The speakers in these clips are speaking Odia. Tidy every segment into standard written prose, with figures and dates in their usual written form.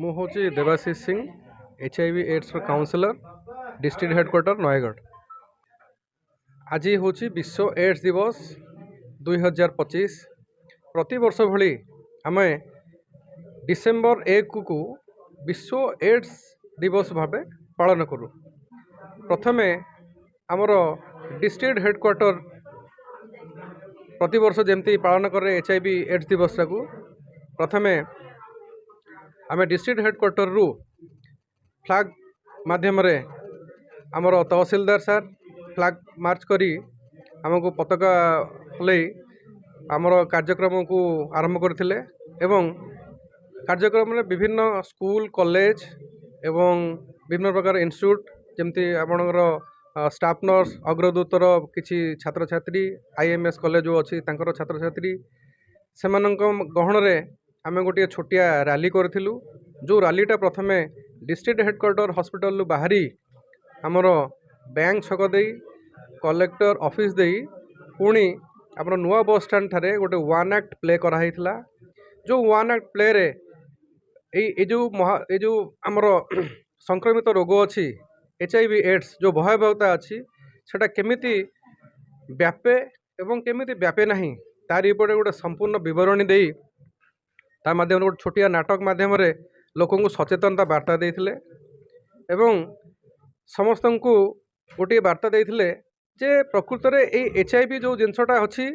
ମୁଁ ହେଉଛି ଦେବାଶିଷ ସିଂ, HIV ଏଡ୍ସର କାଉନସିଲର, ଡିଷ୍ଟ୍ରିକ୍ଟ ହେଡ଼କ୍ୱାର୍ଟର ନୟାଗଡ଼। ଆଜି ହେଉଛି ବିଶ୍ୱ ଏଡ୍ସ ଦିବସ 2025। ପ୍ରତିବର୍ଷ ଭଳି ଆମେ ଡିସେମ୍ବର 1କୁ ବିଶ୍ୱ ଏଡ୍ସ ଦିବସ ଭାବେ ପାଳନ କରୁ। ପ୍ରଥମେ ଆମର ଡିଷ୍ଟ୍ରିକ୍ଟ ହେଡ଼କ୍ୱାର୍ଟର ପ୍ରତିବର୍ଷ ଯେମିତି ପାଳନ କରେ HIV ଏଡ୍ସ ଦିବସଟାକୁ, ପ୍ରଥମେ ଆମେ ଡିଷ୍ଟ୍ରିକ୍ଟ ହେଡ଼କ୍ୱାର୍ଟରରୁ ଫ୍ଲାଗ ମାଧ୍ୟମରେ ଆମର ତହସିଲଦାର ସାର୍ ଫ୍ଲାଗ ମାର୍ଚ୍ଚ କରି ଆମକୁ ପତାକା ହଲେଇ ଆମର କାର୍ଯ୍ୟକ୍ରମକୁ ଆରମ୍ଭ କରିଥିଲେ ଏବଂ କାର୍ଯ୍ୟକ୍ରମରେ ବିଭିନ୍ନ ସ୍କୁଲ, କଲେଜ ଏବଂ ବିଭିନ୍ନ ପ୍ରକାର ଇନଷ୍ଟିଚ୍ୟୁଟ୍ ଯେମିତି ଆପଣଙ୍କର ଷ୍ଟାଫ ନର୍ସ, ଅଗ୍ରଦୂତର କିଛି ଛାତ୍ରଛାତ୍ରୀ, IMS କଲେଜ ଯେଉଁ ଅଛି ତାଙ୍କର ଛାତ୍ରଛାତ୍ରୀ, ସେମାନଙ୍କ ଗହଣରେ ଆମେ ଗୋଟିଏ ଛୋଟିଆ ରାଲି କରିଥିଲୁ। ଯେଉଁ ରାଲିଟା ପ୍ରଥମେ ଡିଷ୍ଟ୍ରିକ୍ଟ ହେଡ଼କ୍ୱାର୍ଟର ହସ୍ପିଟାଲରୁ ବାହାରି ଆମର ବ୍ୟାଙ୍କ ଛକ ଦେଇ, କଲେକ୍ଟର ଅଫିସ୍ ଦେଇ ପୁଣି ଆମର ନୂଆ ବସ୍ ଷ୍ଟାଣ୍ଡ ଠାରେ ଗୋଟେ ୱାନ୍ ଆକ୍ଟ ପ୍ଲେ କରାହେଇଥିଲା। ଯେଉଁ ୱାନ୍ ଆକ୍ଟ ପ୍ଲେରେ ଏଇ ଯେଉଁ ଆମର ସଂକ୍ରମିତ ରୋଗ ଅଛି HIV ଏଡ୍ସ, ଯେଉଁ ଭୟାବହତା ଅଛି ସେଟା କେମିତି ବ୍ୟାପେ ଏବଂ କେମିତି ବ୍ୟାପେ ନାହିଁ ତାରି ଉପରେ ଗୋଟେ ସମ୍ପୂର୍ଣ୍ଣ ବିବରଣୀ ଦେଇ ତା ମାଧ୍ୟମରେ ଗୋଟେ ଛୋଟିଆ ନାଟକ ମାଧ୍ୟମରେ ଲୋକଙ୍କୁ ସଚେତନତା ବାର୍ତ୍ତା ଦେଇଥିଲେ ଏବଂ ସମସ୍ତଙ୍କୁ ଗୋଟିଏ ବାର୍ତ୍ତା ଦେଇଥିଲେ ଯେ ପ୍ରକୃତରେ ଏଇ HIV ଯେଉଁ ଜିନିଷଟା ଅଛି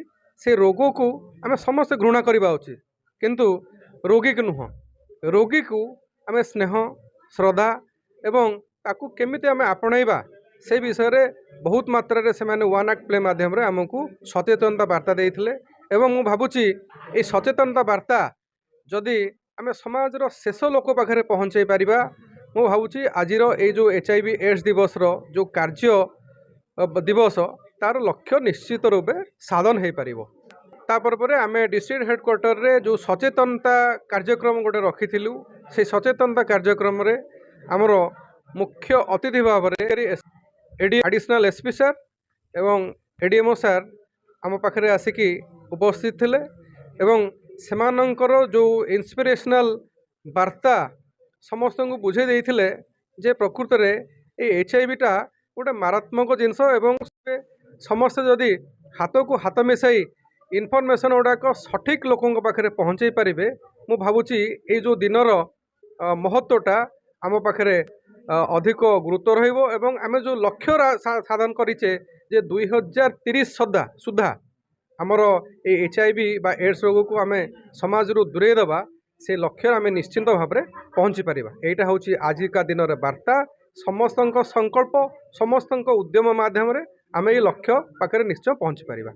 ସେ ରୋଗକୁ ଆମେ ସମସ୍ତେ ଘୃଣା କରିବା ଉଚିତ, କିନ୍ତୁ ରୋଗୀକୁ ନୁହଁ। ରୋଗୀକୁ ଆମେ ସ୍ନେହ, ଶ୍ରଦ୍ଧା ଏବଂ ତାକୁ କେମିତି ଆମେ ଆପଣେଇବା ସେ ବିଷୟରେ ବହୁତ ମାତ୍ରାରେ ସେମାନେ ୱାନ୍ ଆକ୍ଟ ପ୍ଲେ ମାଧ୍ୟମରେ ଆମକୁ ସଚେତନତା ବାର୍ତ୍ତା ଦେଇଥିଲେ ଏବଂ ମୁଁ ଭାବୁଛି ଏଇ ସଚେତନତା ବାର୍ତ୍ତା ଯଦି ଆମେ ସମାଜର ଶେଷ ଲୋକ ପାଖରେ ପହଞ୍ଚାଇ ପାରିବା, ମୁଁ ଭାବୁଛି ଆଜିର ଏଇ ଯେଉଁ HIV ଏଡ୍ସ ଦିବସର ଯେଉଁ କାର୍ଯ୍ୟ ଦିବସ ତାର ଲକ୍ଷ୍ୟ ନିଶ୍ଚିତ ରୂପେ ସାଧନ ହୋଇପାରିବ। ତାପରେ ଆମେ ଡିଷ୍ଟ୍ରିକ୍ଟ ହେଡ଼କ୍ୱାର୍ଟରରେ ଯେଉଁ ସଚେତନତା କାର୍ଯ୍ୟକ୍ରମ ଗୋଟେ ରଖିଥିଲୁ, ସେଇ ସଚେତନତା କାର୍ଯ୍ୟକ୍ରମରେ ଆମର ମୁଖ୍ୟ ଅତିଥି ଭାବରେ ଆଡ଼ିସନାଲ SP ସାର୍ ଏବଂ ADMO ସାର୍ ଆମ ପାଖରେ ଆସିକି ଉପସ୍ଥିତ ଥିଲେ ଏବଂ ସେମାନଙ୍କର ଯେଉଁ ଇନ୍ସପିରେସନାଲ ବାର୍ତ୍ତା ସମସ୍ତଙ୍କୁ ବୁଝାଇ ଦେଇଥିଲେ ଯେ ପ୍ରକୃତରେ ଏଇ HIVଟା ଗୋଟେ ମାରାତ୍ମକ ଜିନିଷ ଏବଂ ସମସ୍ତେ ଯଦି ହାତକୁ ହାତ ମିଶାଇ ଇନଫର୍ମେସନ୍ ଗୁଡ଼ାକ ସଠିକ୍ ଲୋକଙ୍କ ପାଖରେ ପହଞ୍ଚାଇ ପାରିବେ, ମୁଁ ଭାବୁଛି ଏଇ ଯେଉଁ ଦିନର ମହତ୍ତ୍ୱଟା ଆମ ପାଖରେ ଅଧିକ ଗୁରୁତ୍ୱ ରହିବ ଏବଂ ଆମେ ଯେଉଁ ଲକ୍ଷ୍ୟ ସାଧନ କରିଛେ ଯେ 2030 ସୁଦ୍ଧା ଆମର ଏଇ HIV ବା ଏଡ୍ସ ରୋଗକୁ ଆମେ ସମାଜରୁ ଦୂରେଇ ଦେବା, ସେ ଲକ୍ଷ୍ୟରେ ଆମେ ନିଶ୍ଚିନ୍ତ ଭାବରେ ପହଞ୍ଚି ପାରିବା। ଏଇଟା ହେଉଛି ଆଜିକା ଦିନର ବାର୍ତ୍ତା। ସମସ୍ତଙ୍କ ସଂକଳ୍ପ, ସମସ୍ତଙ୍କ ଉଦ୍ୟମ ମାଧ୍ୟମରେ ଆମେ ଏଇ ଲକ୍ଷ୍ୟ ପାଖରେ ନିଶ୍ଚୟ ପହଞ୍ଚି ପାରିବା।